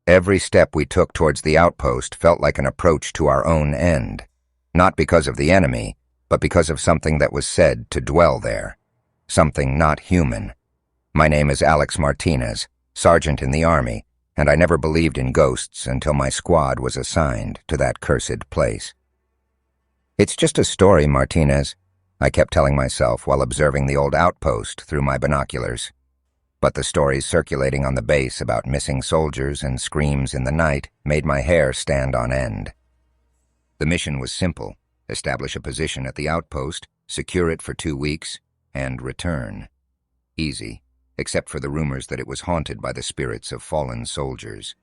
Every step we took towards the outpost felt like an approach to our own end, not because of the enemy, but because of something that was said to dwell there, something not human. My name is Alex Martinez, sergeant in the Army, and I never believed in ghosts until my squad was assigned to that cursed place. It's just a story, Martinez, I kept telling myself while observing the old outpost through my binoculars. But the stories circulating on the base about missing soldiers and screams in the night made my hair stand on end. The mission was simple: establish a position at the outpost, secure it for 2 weeks, and return. Easy, except for the rumors that it was haunted by the spirits of fallen soldiers.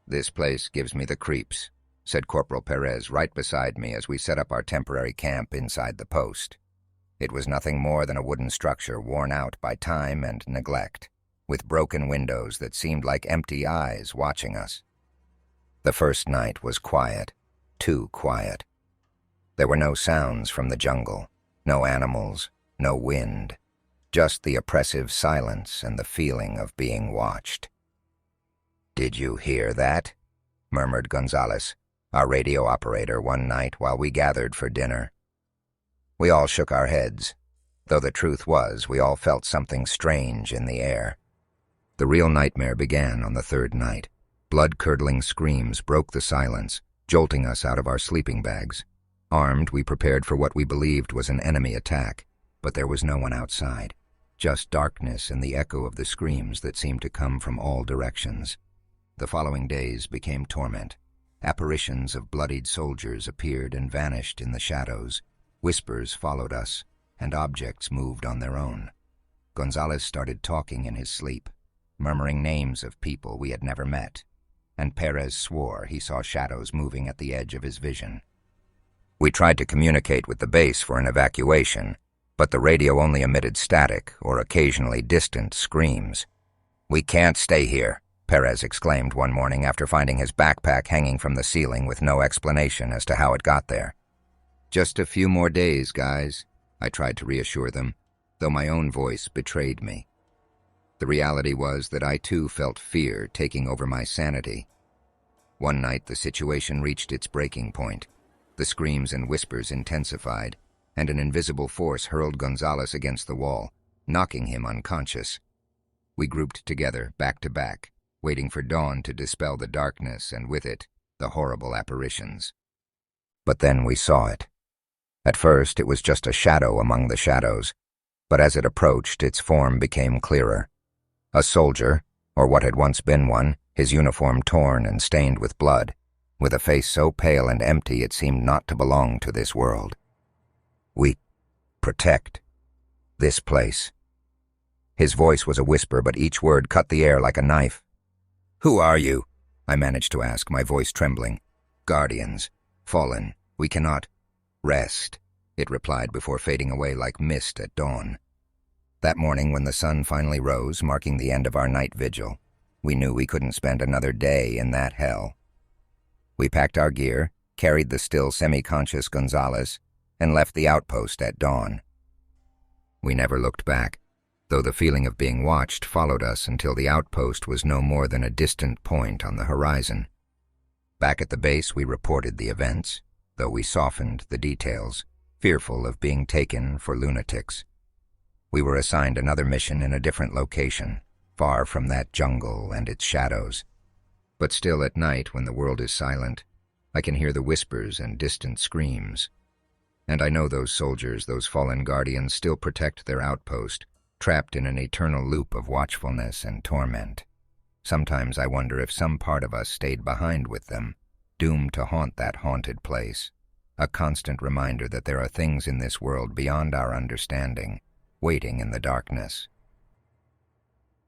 "This place gives me the creeps," said Corporal Perez right beside me as we set up our temporary camp inside the post. It was nothing more than a wooden structure worn out by time and neglect, with broken windows that seemed like empty eyes watching us. The first night was quiet, too quiet. There were no sounds from the jungle, no animals, no wind, just the oppressive silence and the feeling of being watched. "Did you hear that?" murmured Gonzalez, our radio operator, one night while we gathered for dinner. We all shook our heads, though the truth was we all felt something strange in the air. The real nightmare began on the third night. Blood-curdling screams broke the silence, jolting us out of our sleeping bags. Armed, we prepared for what we believed was an enemy attack, but there was no one outside, just darkness and the echo of the screams that seemed to come from all directions. The following days became torment. Apparitions of bloodied soldiers appeared and vanished in the shadows. Whispers followed us, and objects moved on their own. Gonzalez started talking in his sleep, murmuring names of people we had never met, and Perez swore he saw shadows moving at the edge of his vision. We tried to communicate with the base for an evacuation, but the radio only emitted static or occasionally distant screams. "We can't stay here," Perez exclaimed one morning after finding his backpack hanging from the ceiling with no explanation as to how it got there. "Just a few more days, guys," I tried to reassure them, though my own voice betrayed me. The reality was that I too felt fear taking over my sanity. One night the situation reached its breaking point. The screams and whispers intensified, and an invisible force hurled Gonzalez against the wall, knocking him unconscious. We grouped together, back to back, waiting for dawn to dispel the darkness and with it, the horrible apparitions. But then we saw it. At first, it was just a shadow among the shadows, but as it approached, its form became clearer. A soldier, or what had once been one, his uniform torn and stained with blood, with a face so pale and empty it seemed not to belong to this world. "We protect this place." His voice was a whisper, but each word cut the air like a knife. "Who are you?" I managed to ask, my voice trembling. "Guardians. Fallen. We cannot rest," it replied before fading away like mist at dawn. That morning, when the sun finally rose, marking the end of our night vigil, we knew we couldn't spend another day in that hell. We packed our gear, carried the still semi-conscious Gonzalez, and left the outpost at dawn. We never looked back, though the feeling of being watched followed us until the outpost was no more than a distant point on the horizon. Back at the base, we reported the events, though we softened the details, fearful of being taken for lunatics. We were assigned another mission in a different location, far from that jungle and its shadows. But still at night, when the world is silent, I can hear the whispers and distant screams. And I know those soldiers, those fallen guardians, still protect their outpost, trapped in an eternal loop of watchfulness and torment. Sometimes I wonder if some part of us stayed behind with them, doomed to haunt that haunted place, a constant reminder that there are things in this world beyond our understanding, waiting in the darkness.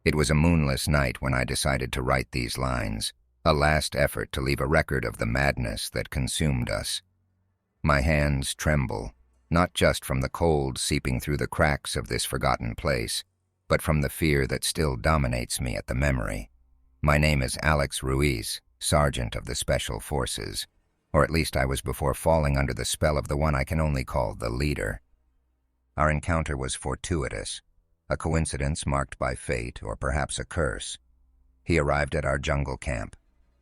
It was a moonless night when I decided to write these lines, a last effort to leave a record of the madness that consumed us. My hands tremble, not just from the cold seeping through the cracks of this forgotten place, but from the fear that still dominates me at the memory. My name is Alex Ruiz, Sergeant of the Special Forces, or at least I was before falling under the spell of the one I can only call the leader. Our encounter was fortuitous, a coincidence marked by fate or perhaps a curse. He arrived at our jungle camp,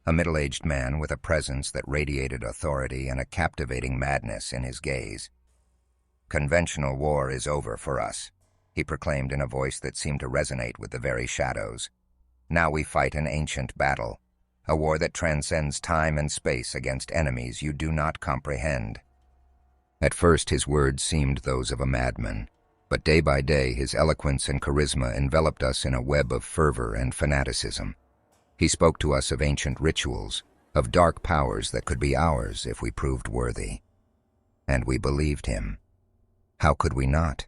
a middle-aged man with a presence that radiated authority and a captivating madness in his gaze. "Conventional war is over for us," he proclaimed in a voice that seemed to resonate with the very shadows. "Now we fight an ancient battle, a war that transcends time and space against enemies you do not comprehend." At first his words seemed those of a madman, but day by day his eloquence and charisma enveloped us in a web of fervor and fanaticism. He spoke to us of ancient rituals, of dark powers that could be ours if we proved worthy. And we believed him. How could we not?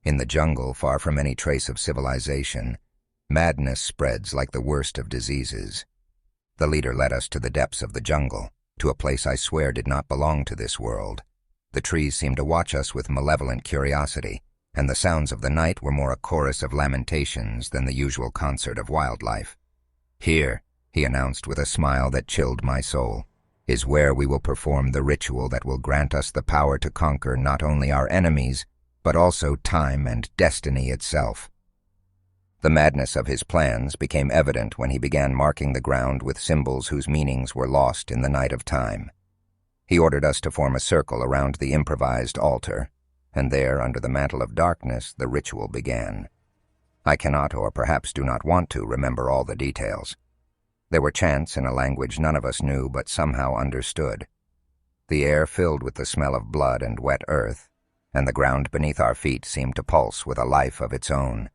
In the jungle, far from any trace of civilization, madness spreads like the worst of diseases. The leader led us to the depths of the jungle, to a place I swear did not belong to this world. The trees seemed to watch us with malevolent curiosity, and the sounds of the night were more a chorus of lamentations than the usual concert of wildlife. "Here," he announced with a smile that chilled my soul, "is where we will perform the ritual that will grant us the power to conquer not only our enemies, but also time and destiny itself." The madness of his plans became evident when he began marking the ground with symbols whose meanings were lost in the night of time. He ordered us to form a circle around the improvised altar, and there, under the mantle of darkness, the ritual began. I cannot, or perhaps do not want to, remember all the details. There were chants in a language none of us knew but somehow understood. The air filled with the smell of blood and wet earth, and the ground beneath our feet seemed to pulse with a life of its own.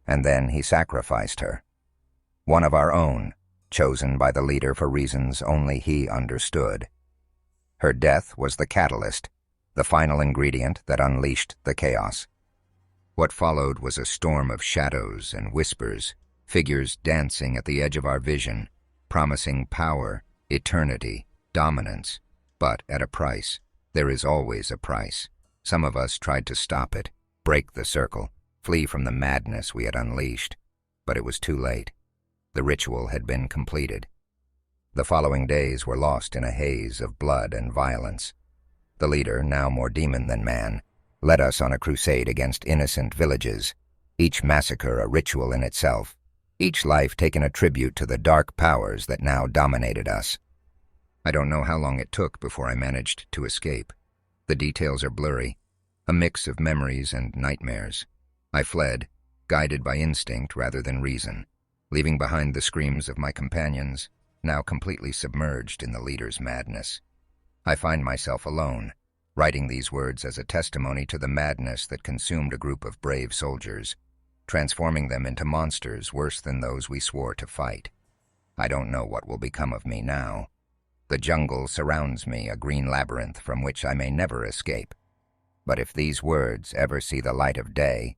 And then he sacrificed her. One of our own, chosen by the leader for reasons only he understood. Her death was the catalyst, the final ingredient that unleashed the chaos. What followed was a storm of shadows and whispers, figures dancing at the edge of our vision, promising power, eternity, dominance. But at a price. There is always a price. Some of us tried to stop it, break the circle, flee from the madness we had unleashed. But it was too late. The ritual had been completed. The following days were lost in a haze of blood and violence. The leader, now more demon than man, led us on a crusade against innocent villages, each massacre a ritual in itself, each life taken a tribute to the dark powers that now dominated us. I don't know how long it took before I managed to escape. The details are blurry, a mix of memories and nightmares. I fled, guided by instinct rather than reason, leaving behind the screams of my companions, now completely submerged in the leader's madness. I find myself alone, writing these words as a testimony to the madness that consumed a group of brave soldiers, transforming them into monsters worse than those we swore to fight. I don't know what will become of me now. The jungle surrounds me, a green labyrinth from which I may never escape. But if these words ever see the light of day,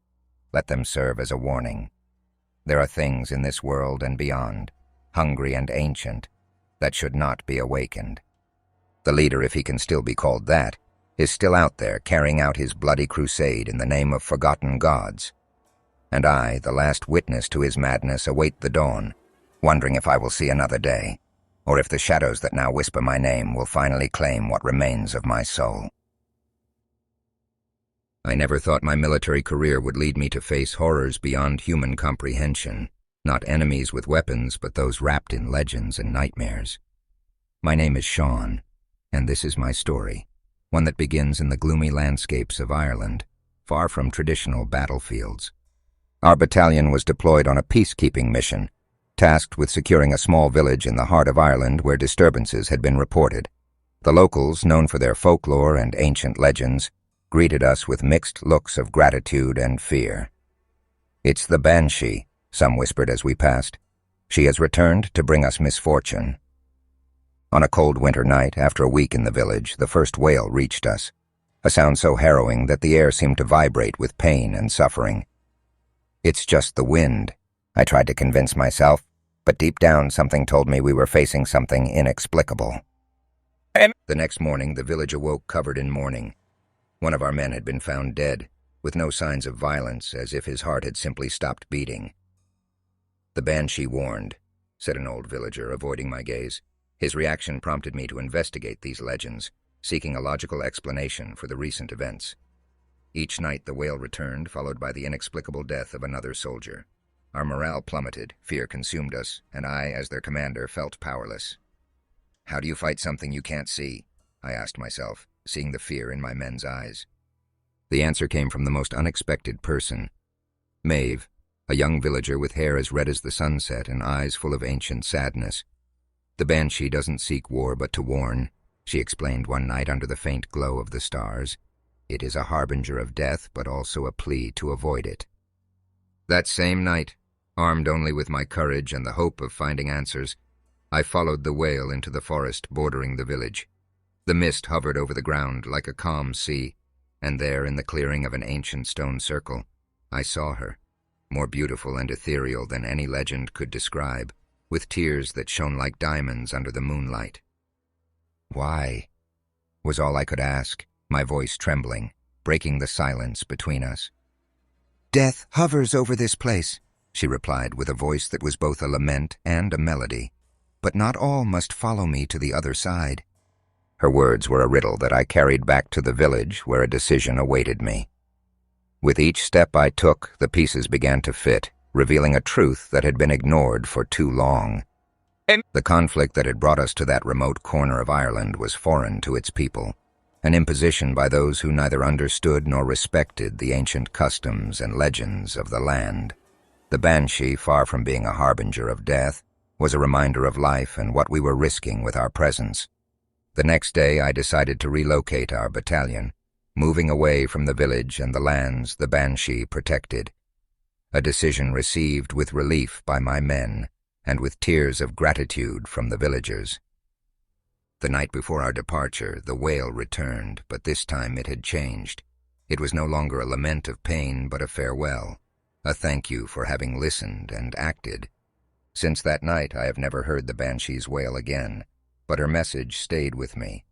let them serve as a warning. There are things in this world and beyond, hungry and ancient, that should not be awakened. The leader, if he can still be called that, is still out there carrying out his bloody crusade in the name of forgotten gods. And I, the last witness to his madness, await the dawn, wondering if I will see another day, or if the shadows that now whisper my name will finally claim what remains of my soul. I never thought my military career would lead me to face horrors beyond human comprehension, not enemies with weapons, but those wrapped in legends and nightmares. My name is Sean, and this is my story, one that begins in the gloomy landscapes of Ireland, far from traditional battlefields. Our battalion was deployed on a peacekeeping mission, tasked with securing a small village in the heart of Ireland where disturbances had been reported. The locals, known for their folklore and ancient legends, greeted us with mixed looks of gratitude and fear. "It's the Banshee," some whispered as we passed. "She has returned to bring us misfortune." On a cold winter night, after a week in the village, the first wail reached us, a sound so harrowing that the air seemed to vibrate with pain and suffering. "It's just the wind," I tried to convince myself, but deep down something told me we were facing something inexplicable. The next morning, the village awoke covered in mourning. One of our men had been found dead, with no signs of violence, as if his heart had simply stopped beating. "The Banshee warned," said an old villager, avoiding my gaze. His reaction prompted me to investigate these legends, seeking a logical explanation for the recent events. Each night the wail returned, followed by the inexplicable death of another soldier. Our morale plummeted, fear consumed us, and I, as their commander, felt powerless. How do you fight something you can't see? I asked myself, seeing the fear in my men's eyes. The answer came from the most unexpected person. Maeve, a young villager with hair as red as the sunset and eyes full of ancient sadness. The banshee doesn't seek war but to warn, she explained one night under the faint glow of the stars. It is a harbinger of death, but also a plea to avoid it. That same night, armed only with my courage and the hope of finding answers, I followed the wail into the forest bordering the village. The mist hovered over the ground like a calm sea, and there, in the clearing of an ancient stone circle, I saw her, more beautiful and ethereal than any legend could describe, with tears that shone like diamonds under the moonlight. "Why?" was all I could ask, my voice trembling, breaking the silence between us. "Death hovers over this place," she replied with a voice that was both a lament and a melody. "But not all must follow me to the other side." Her words were a riddle that I carried back to the village where a decision awaited me. With each step I took, the pieces began to fit, revealing a truth that had been ignored for too long. The conflict that had brought us to that remote corner of Ireland was foreign to its people, an imposition by those who neither understood nor respected the ancient customs and legends of the land. The banshee, far from being a harbinger of death, was a reminder of life and what we were risking with our presence. The next day I decided to relocate our battalion, moving away from the village and the lands the banshee protected. A decision received with relief by my men and with tears of gratitude from the villagers. The night before our departure, the wail returned, but this time it had changed. It was no longer a lament of pain, but a farewell, a thank you for having listened and acted. Since that night, I have never heard the banshee's wail again, but her message stayed with me.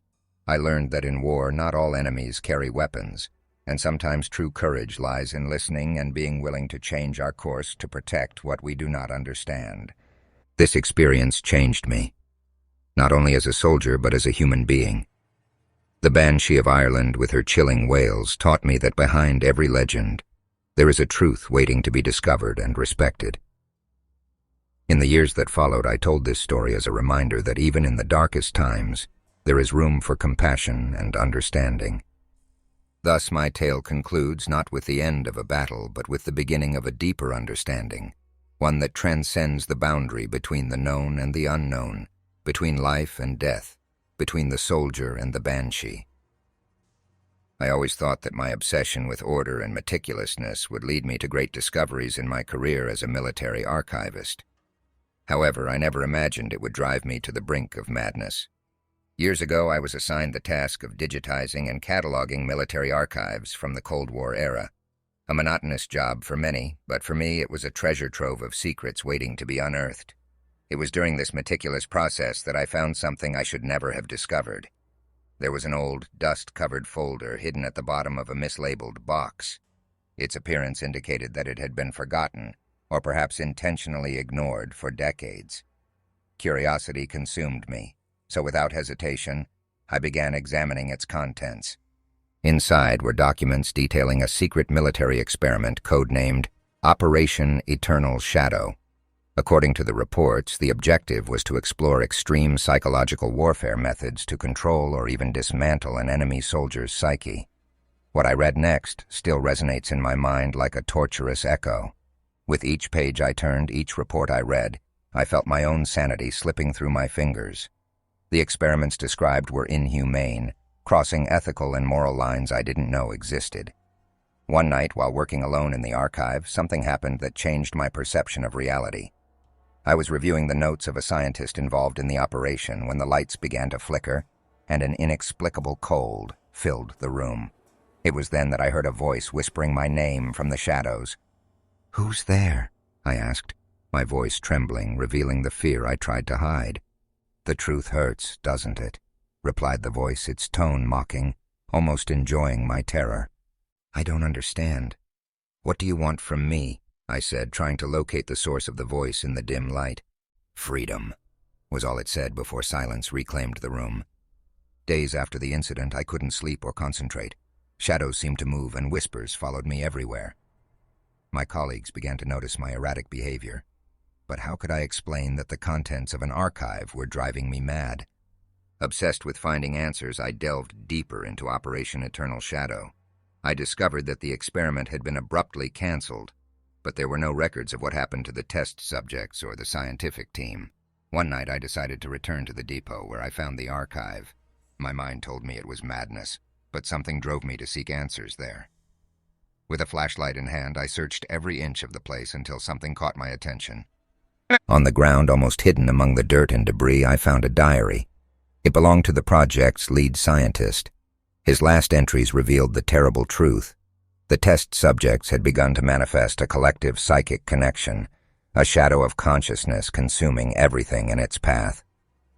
I learned that in war, not all enemies carry weapons, and sometimes true courage lies in listening and being willing to change our course to protect what we do not understand. This experience changed me, not only as a soldier but as a human being. The Banshee of Ireland, with her chilling wails, taught me that behind every legend, there is a truth waiting to be discovered and respected. In the years that followed, I told this story as a reminder that even in the darkest times, there is room for compassion and understanding. Thus my tale concludes not with the end of a battle, but with the beginning of a deeper understanding, one that transcends the boundary between the known and the unknown, between life and death, between the soldier and the banshee. I always thought that my obsession with order and meticulousness would lead me to great discoveries in my career as a military archivist. However, I never imagined it would drive me to the brink of madness. Years ago, I was assigned the task of digitizing and cataloging military archives from the Cold War era. A monotonous job for many, but for me it was a treasure trove of secrets waiting to be unearthed. It was during this meticulous process that I found something I should never have discovered. There was an old, dust-covered folder hidden at the bottom of a mislabeled box. Its appearance indicated that it had been forgotten, or perhaps intentionally ignored for decades. Curiosity consumed me, so without hesitation, I began examining its contents. Inside were documents detailing a secret military experiment codenamed Operation Eternal Shadow. According to the reports, the objective was to explore extreme psychological warfare methods to control or even dismantle an enemy soldier's psyche. What I read next still resonates in my mind like a torturous echo. With each page I turned, each report I read, I felt my own sanity slipping through my fingers. The experiments described were inhumane, crossing ethical and moral lines I didn't know existed. One night, while working alone in the archive, something happened that changed my perception of reality. I was reviewing the notes of a scientist involved in the operation when the lights began to flicker, and an inexplicable cold filled the room. It was then that I heard a voice whispering my name from the shadows. "Who's there?" I asked, my voice trembling, revealing the fear I tried to hide. "The truth hurts, doesn't it?" replied the voice, its tone mocking, almost enjoying my terror. "I don't understand. What do you want from me?" I said, trying to locate the source of the voice in the dim light. "Freedom," was all it said before silence reclaimed the room. Days after the incident, I couldn't sleep or concentrate. Shadows seemed to move, and whispers followed me everywhere. My colleagues began to notice my erratic behavior. But how could I explain that the contents of an archive were driving me mad? Obsessed with finding answers, I delved deeper into Operation Eternal Shadow. I discovered that the experiment had been abruptly canceled, but there were no records of what happened to the test subjects or the scientific team. One night I decided to return to the depot where I found the archive. My mind told me it was madness, but something drove me to seek answers there. With a flashlight in hand, I searched every inch of the place until something caught my attention. On the ground, almost hidden among the dirt and debris, I found a diary. It belonged to the project's lead scientist. His last entries revealed the terrible truth. The test subjects had begun to manifest a collective psychic connection, a shadow of consciousness consuming everything in its path.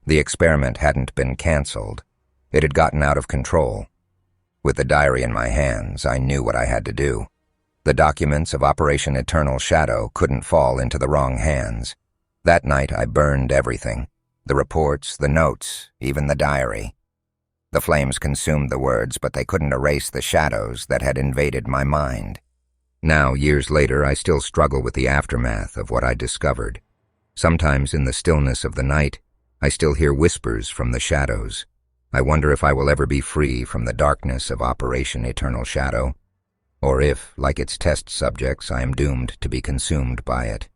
The experiment hadn't been canceled. It had gotten out of control. With the diary in my hands, I knew what I had to do. The documents of Operation Eternal Shadow couldn't fall into the wrong hands. That night I burned everything. The reports, the notes, even the diary. The flames consumed the words, but they couldn't erase the shadows that had invaded my mind. Now, years later, I still struggle with the aftermath of what I discovered. Sometimes in the stillness of the night, I still hear whispers from the shadows. I wonder if I will ever be free from the darkness of Operation Eternal Shadow, or if, like its test subjects, I am doomed to be consumed by it.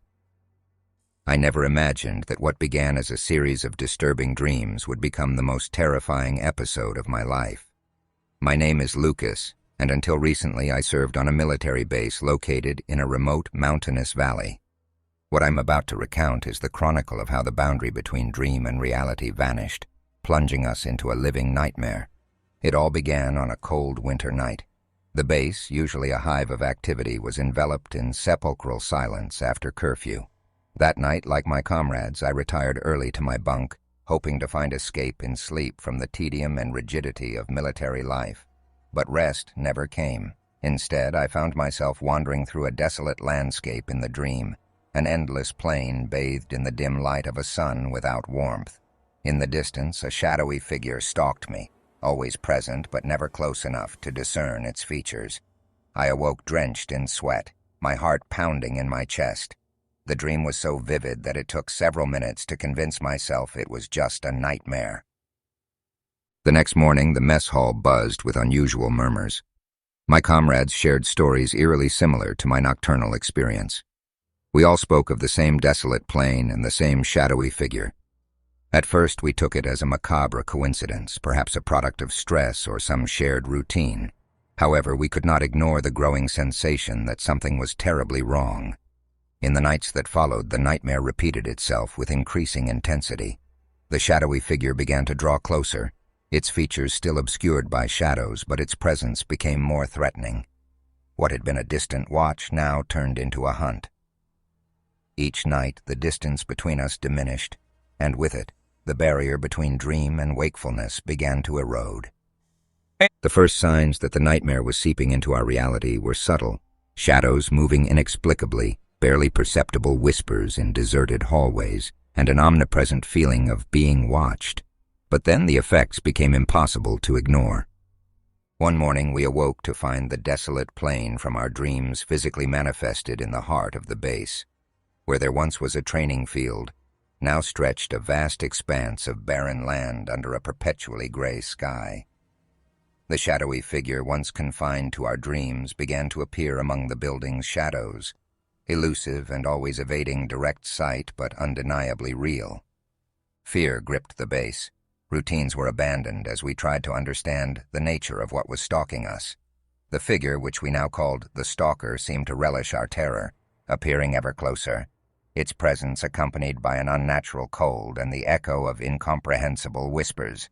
I never imagined that what began as a series of disturbing dreams would become the most terrifying episode of my life. My name is Lucas, and until recently I served on a military base located in a remote mountainous valley. What I'm about to recount is the chronicle of how the boundary between dream and reality vanished, plunging us into a living nightmare. It all began on a cold winter night. The base, usually a hive of activity, was enveloped in sepulchral silence after curfew. That night, like my comrades, I retired early to my bunk, hoping to find escape in sleep from the tedium and rigidity of military life. But rest never came. Instead, I found myself wandering through a desolate landscape in the dream, an endless plain bathed in the dim light of a sun without warmth. In the distance, a shadowy figure stalked me, always present but never close enough to discern its features. I awoke drenched in sweat, my heart pounding in my chest. The dream was so vivid that it took several minutes to convince myself it was just a nightmare. The next morning, the mess hall buzzed with unusual murmurs. My comrades shared stories eerily similar to my nocturnal experience. We all spoke of the same desolate plain and the same shadowy figure. At first, we took it as a macabre coincidence, perhaps a product of stress or some shared routine. However, we could not ignore the growing sensation that something was terribly wrong. In the nights that followed, the nightmare repeated itself with increasing intensity. The shadowy figure began to draw closer, its features still obscured by shadows, but its presence became more threatening. What had been a distant watch now turned into a hunt. Each night, the distance between us diminished, and with it, the barrier between dream and wakefulness began to erode. The first signs that the nightmare was seeping into our reality were subtle, shadows moving inexplicably, barely perceptible whispers in deserted hallways, and an omnipresent feeling of being watched. But then the effects became impossible to ignore. One morning we awoke to find the desolate plain from our dreams physically manifested in the heart of the base. Where there once was a training field, now stretched a vast expanse of barren land under a perpetually gray sky. The shadowy figure once confined to our dreams began to appear among the building's shadows, elusive and always evading direct sight but undeniably real. Fear gripped the base. Routines were abandoned as we tried to understand the nature of what was stalking us. The figure, which we now called the Stalker, seemed to relish our terror, appearing ever closer, its presence accompanied by an unnatural cold and the echo of incomprehensible whispers.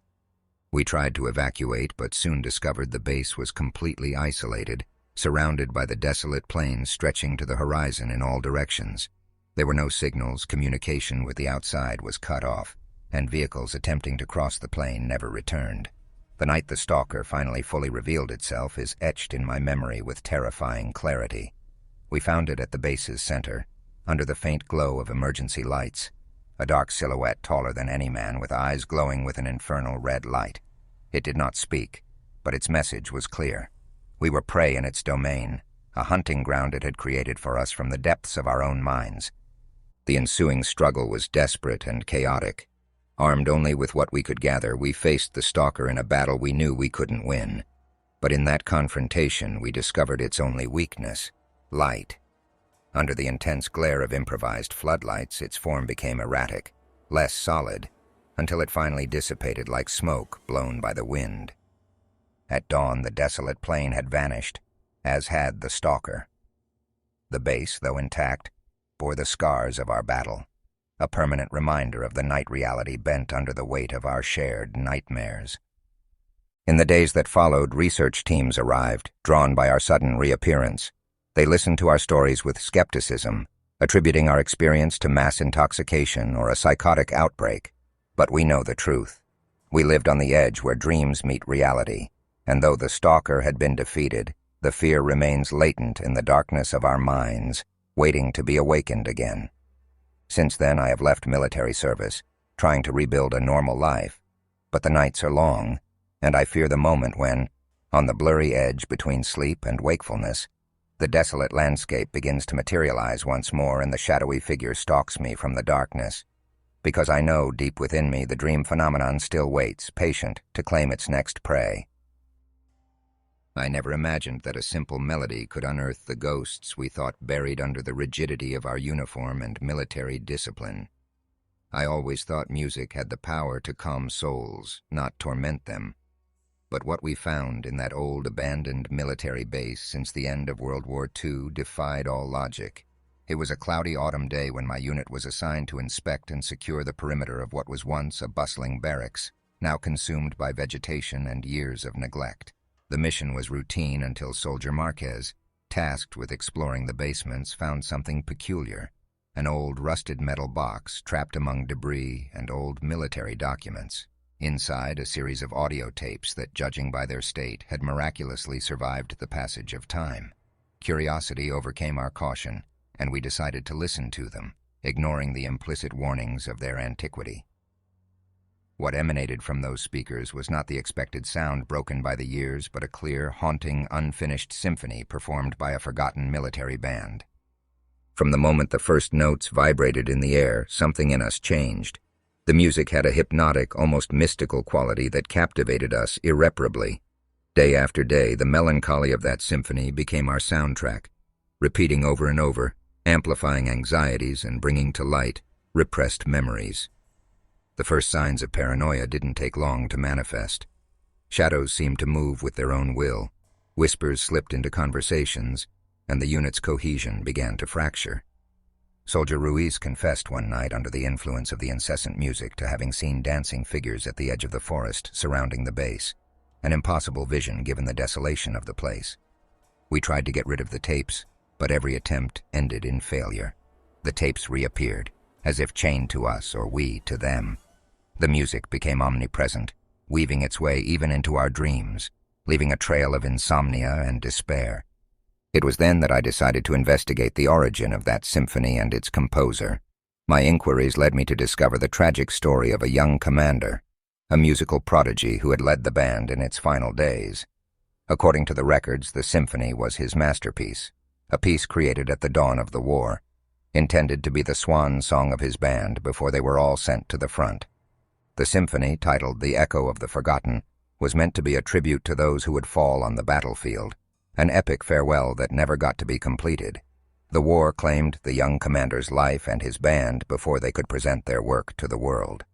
We tried to evacuate, but soon discovered the base was completely isolated, surrounded by the desolate plains stretching to the horizon in all directions. There were no signals, communication with the outside was cut off, and vehicles attempting to cross the plain never returned. The night the Stalker finally fully revealed itself is etched in my memory with terrifying clarity. We found it at the base's center, under the faint glow of emergency lights, a dark silhouette taller than any man with eyes glowing with an infernal red light. It did not speak, but its message was clear. We were prey in its domain, a hunting ground it had created for us from the depths of our own minds. The ensuing struggle was desperate and chaotic. Armed only with what we could gather, we faced the stalker in a battle we knew we couldn't win. But in that confrontation, we discovered its only weakness: light. Under the intense glare of improvised floodlights, its form became erratic, less solid, until it finally dissipated like smoke blown by the wind. At dawn, the desolate plain had vanished, as had the stalker. The base, though intact, bore the scars of our battle, a permanent reminder of the night reality bent under the weight of our shared nightmares. In the days that followed, research teams arrived, drawn by our sudden reappearance. They listened to our stories with skepticism, attributing our experience to mass intoxication or a psychotic outbreak. But we know the truth. We lived on the edge where dreams meet reality, and though the stalker had been defeated, the fear remains latent in the darkness of our minds, waiting to be awakened again. Since then, I have left military service, trying to rebuild a normal life. But the nights are long, and I fear the moment when, on the blurry edge between sleep and wakefulness, the desolate landscape begins to materialize once more and the shadowy figure stalks me from the darkness. Because I know deep within me the dream phenomenon still waits, patient, to claim its next prey. I never imagined that a simple melody could unearth the ghosts we thought buried under the rigidity of our uniform and military discipline. I always thought music had the power to calm souls, not torment them. But what we found in that old abandoned military base since the end of World War II defied all logic. It was a cloudy autumn day when my unit was assigned to inspect and secure the perimeter of what was once a bustling barracks, now consumed by vegetation and years of neglect. The mission was routine until Soldier Marquez, tasked with exploring the basements, found something peculiar: an old rusted metal box trapped among debris and old military documents. Inside, a series of audio tapes that, judging by their state, had miraculously survived the passage of time. Curiosity overcame our caution, and we decided to listen to them, ignoring the implicit warnings of their antiquity. What emanated from those speakers was not the expected sound broken by the years, but a clear, haunting, unfinished symphony performed by a forgotten military band. From the moment the first notes vibrated in the air, something in us changed. The music had a hypnotic, almost mystical quality that captivated us irreparably. Day after day, the melancholy of that symphony became our soundtrack, repeating over and over, amplifying anxieties and bringing to light repressed memories. The first signs of paranoia didn't take long to manifest. Shadows seemed to move with their own will, whispers slipped into conversations, and the unit's cohesion began to fracture. Soldier Ruiz confessed one night under the influence of the incessant music to having seen dancing figures at the edge of the forest surrounding the base, an impossible vision given the desolation of the place. We tried to get rid of the tapes, but every attempt ended in failure. The tapes reappeared, as if chained to us or we to them. The music became omnipresent, weaving its way even into our dreams, leaving a trail of insomnia and despair. It was then that I decided to investigate the origin of that symphony and its composer. My inquiries led me to discover the tragic story of a young commander, a musical prodigy who had led the band in its final days. According to the records, the symphony was his masterpiece, a piece created at the dawn of the war, intended to be the swan song of his band before they were all sent to the front. The symphony, titled The Echo of the Forgotten, was meant to be a tribute to those who would fall on the battlefield, an epic farewell that never got to be completed. The war claimed the young commander's life and his band before they could present their work to the world.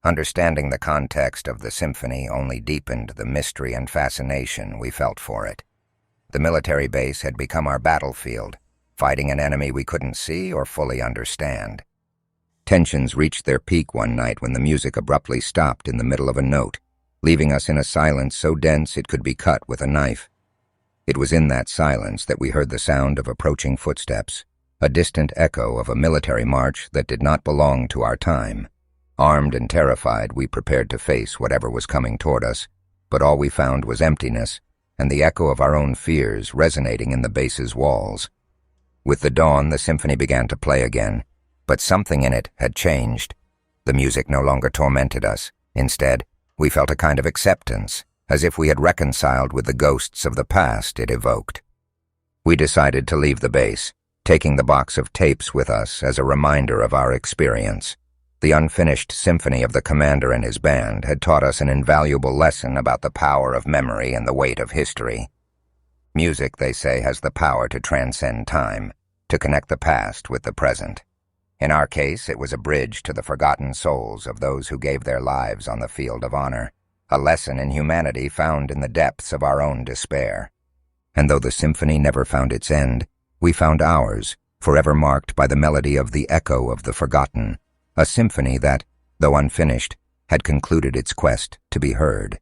Understanding the context of the symphony only deepened the mystery and fascination we felt for it. The military base had become our battlefield, fighting an enemy we couldn't see or fully understand. Tensions reached their peak one night when the music abruptly stopped in the middle of a note, leaving us in a silence so dense it could be cut with a knife. It was in that silence that we heard the sound of approaching footsteps, a distant echo of a military march that did not belong to our time. Armed and terrified, we prepared to face whatever was coming toward us, but all we found was emptiness and the echo of our own fears resonating in the base's walls. With the dawn, the symphony began to play again, but something in it had changed. The music no longer tormented us. Instead, we felt a kind of acceptance, as if we had reconciled with the ghosts of the past it evoked. We decided to leave the base, taking the box of tapes with us as a reminder of our experience. The unfinished symphony of the commander and his band had taught us an invaluable lesson about the power of memory and the weight of history. Music, they say, has the power to transcend time, to connect the past with the present. In our case, it was a bridge to the forgotten souls of those who gave their lives on the field of honor, a lesson in humanity found in the depths of our own despair. And though the symphony never found its end, we found ours, forever marked by the melody of the echo of the forgotten, a symphony that, though unfinished, had concluded its quest to be heard.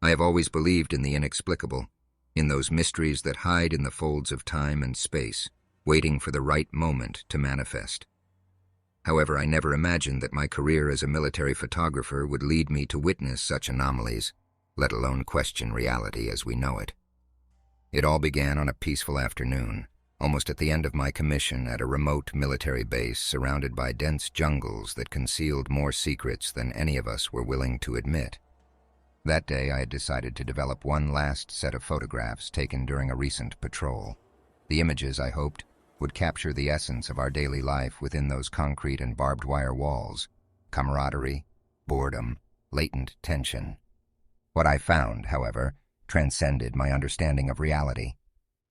I have always believed in the inexplicable, in those mysteries that hide in the folds of time and space, waiting for the right moment to manifest. However, I never imagined that my career as a military photographer would lead me to witness such anomalies, let alone question reality as we know it. It all began on a peaceful afternoon, almost at the end of my commission at a remote military base surrounded by dense jungles that concealed more secrets than any of us were willing to admit. That day I had decided to develop one last set of photographs taken during a recent patrol. The images, I hoped, would capture the essence of our daily life within those concrete and barbed wire walls: camaraderie, boredom, latent tension. What I found, however, transcended my understanding of reality.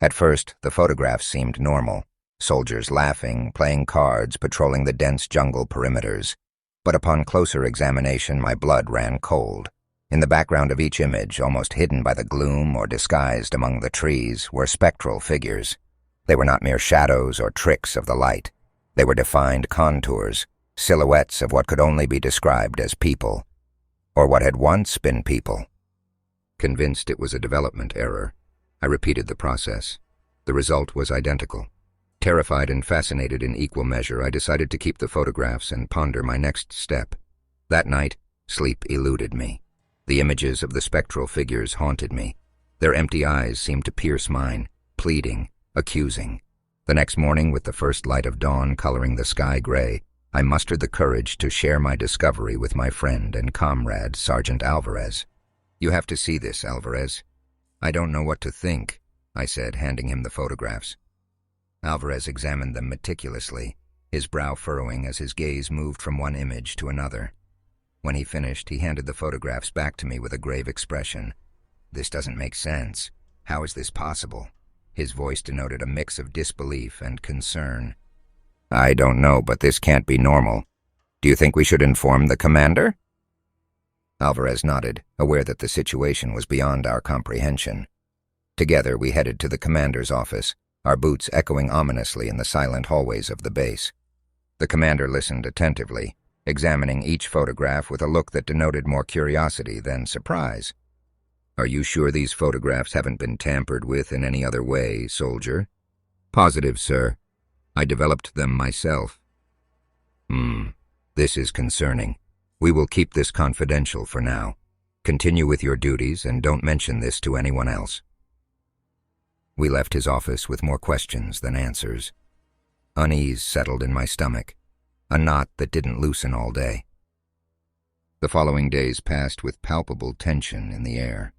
At first, the photographs seemed normal, soldiers laughing, playing cards, patrolling the dense jungle perimeters. But upon closer examination, my blood ran cold. In the background of each image, almost hidden by the gloom or disguised among the trees, were spectral figures. They were not mere shadows or tricks of the light. They were defined contours, silhouettes of what could only be described as people, or what had once been people. Convinced it was a development error, I repeated the process. The result was identical. Terrified and fascinated in equal measure, I decided to keep the photographs and ponder my next step. That night, sleep eluded me. The images of the spectral figures haunted me. Their empty eyes seemed to pierce mine, pleading, accusing. The next morning, with the first light of dawn coloring the sky gray, I mustered the courage to share my discovery with my friend and comrade, Sergeant Alvarez. "You have to see this, Alvarez." "I don't know what to think," I said, handing him the photographs. Alvarez examined them meticulously, his brow furrowing as his gaze moved from one image to another. When he finished, he handed the photographs back to me with a grave expression. "This doesn't make sense. How is this possible?" His voice denoted a mix of disbelief and concern. "I don't know, but this can't be normal. Do you think we should inform the commander?" Alvarez nodded, aware that the situation was beyond our comprehension. Together, we headed to the commander's office, our boots echoing ominously in the silent hallways of the base. The commander listened attentively, examining each photograph with a look that denoted more curiosity than surprise. "Are you sure these photographs haven't been tampered with in any other way, soldier?" "Positive, sir. I developed them myself." This is concerning. We will keep this confidential for now. Continue with your duties and don't mention this to anyone else." We left his office with more questions than answers. Unease settled in my stomach, a knot that didn't loosen all day. The following days passed with palpable tension in the air.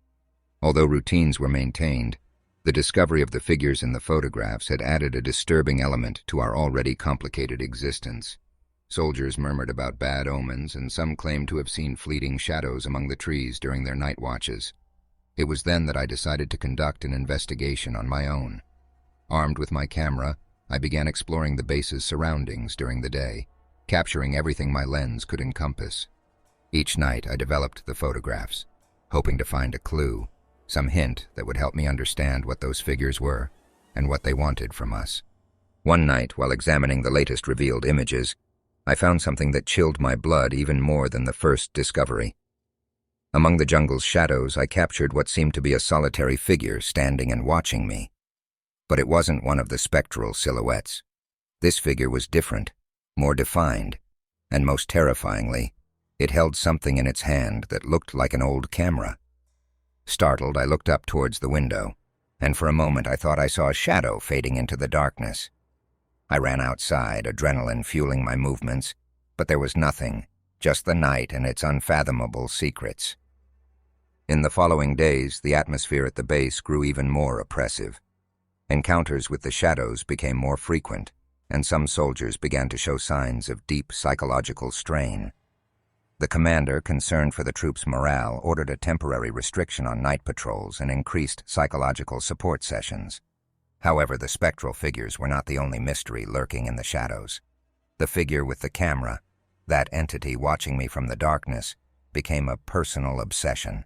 Although routines were maintained, the discovery of the figures in the photographs had added a disturbing element to our already complicated existence. Soldiers murmured about bad omens, and some claimed to have seen fleeting shadows among the trees during their night watches. It was then that I decided to conduct an investigation on my own. Armed with my camera, I began exploring the base's surroundings during the day, capturing everything my lens could encompass. Each night I developed the photographs, hoping to find a clue, some hint that would help me understand what those figures were and what they wanted from us. One night, while examining the latest revealed images, I found something that chilled my blood even more than the first discovery. Among the jungle's shadows, I captured what seemed to be a solitary figure standing and watching me. But it wasn't one of the spectral silhouettes. This figure was different, more defined, and most terrifyingly, it held something in its hand that looked like an old camera. Startled, I looked up towards the window, and for a moment I thought I saw a shadow fading into the darkness. I ran outside, adrenaline fueling my movements, but there was nothing, just the night and its unfathomable secrets. In the following days, the atmosphere at the base grew even more oppressive. Encounters with the shadows became more frequent, and some soldiers began to show signs of deep psychological strain. The commander, concerned for the troops' morale, ordered a temporary restriction on night patrols and increased psychological support sessions. However, the spectral figures were not the only mystery lurking in the shadows. The figure with the camera, that entity watching me from the darkness, became a personal obsession.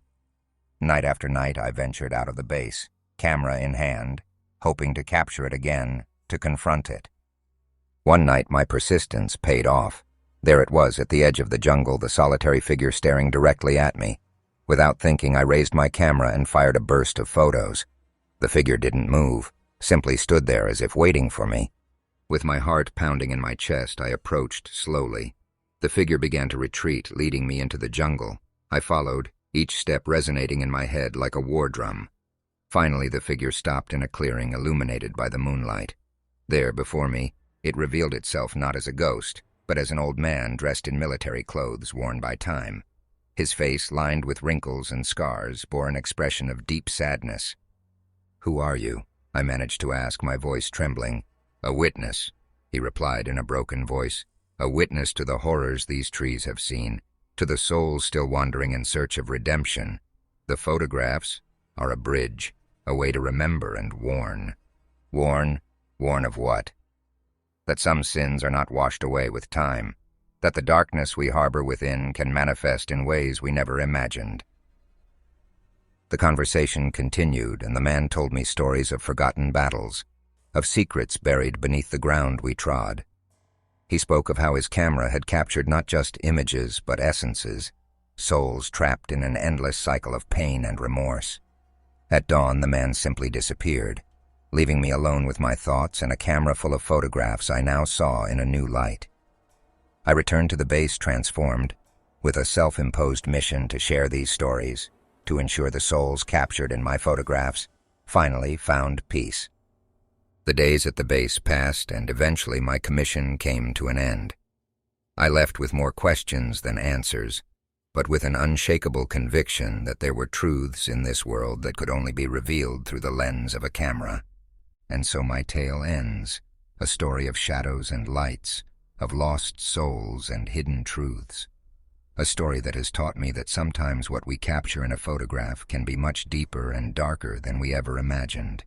Night after night, I ventured out of the base, camera in hand, hoping to capture it again, to confront it. One night, my persistence paid off. There it was at the edge of the jungle, the solitary figure staring directly at me. Without thinking, I raised my camera and fired a burst of photos. The figure didn't move, simply stood there as if waiting for me. With my heart pounding in my chest, I approached slowly. The figure began to retreat, leading me into the jungle. I followed, each step resonating in my head like a war drum. Finally, the figure stopped in a clearing illuminated by the moonlight. There, before me, it revealed itself not as a ghost, but as an old man dressed in military clothes worn by time. His face, lined with wrinkles and scars, bore an expression of deep sadness. "Who are you?" I managed to ask, my voice trembling. "A witness," he replied in a broken voice. "A witness to the horrors these trees have seen, to the souls still wandering in search of redemption. The photographs are a bridge, a way to remember and warn." Warn? Warn of what? That some sins are not washed away with time, that the darkness we harbor within can manifest in ways we never imagined. The conversation continued, and the man told me stories of forgotten battles, of secrets buried beneath the ground we trod. He spoke of how his camera had captured not just images but essences, souls trapped in an endless cycle of pain and remorse. At dawn, the man simply disappeared, leaving me alone with my thoughts and a camera full of photographs I now saw in a new light. I returned to the base transformed, with a self-imposed mission to share these stories, to ensure the souls captured in my photographs finally found peace. The days at the base passed, and eventually my commission came to an end. I left with more questions than answers, but with an unshakable conviction that there were truths in this world that could only be revealed through the lens of a camera. And so my tale ends, a story of shadows and lights, of lost souls and hidden truths. A story that has taught me that sometimes what we capture in a photograph can be much deeper and darker than we ever imagined.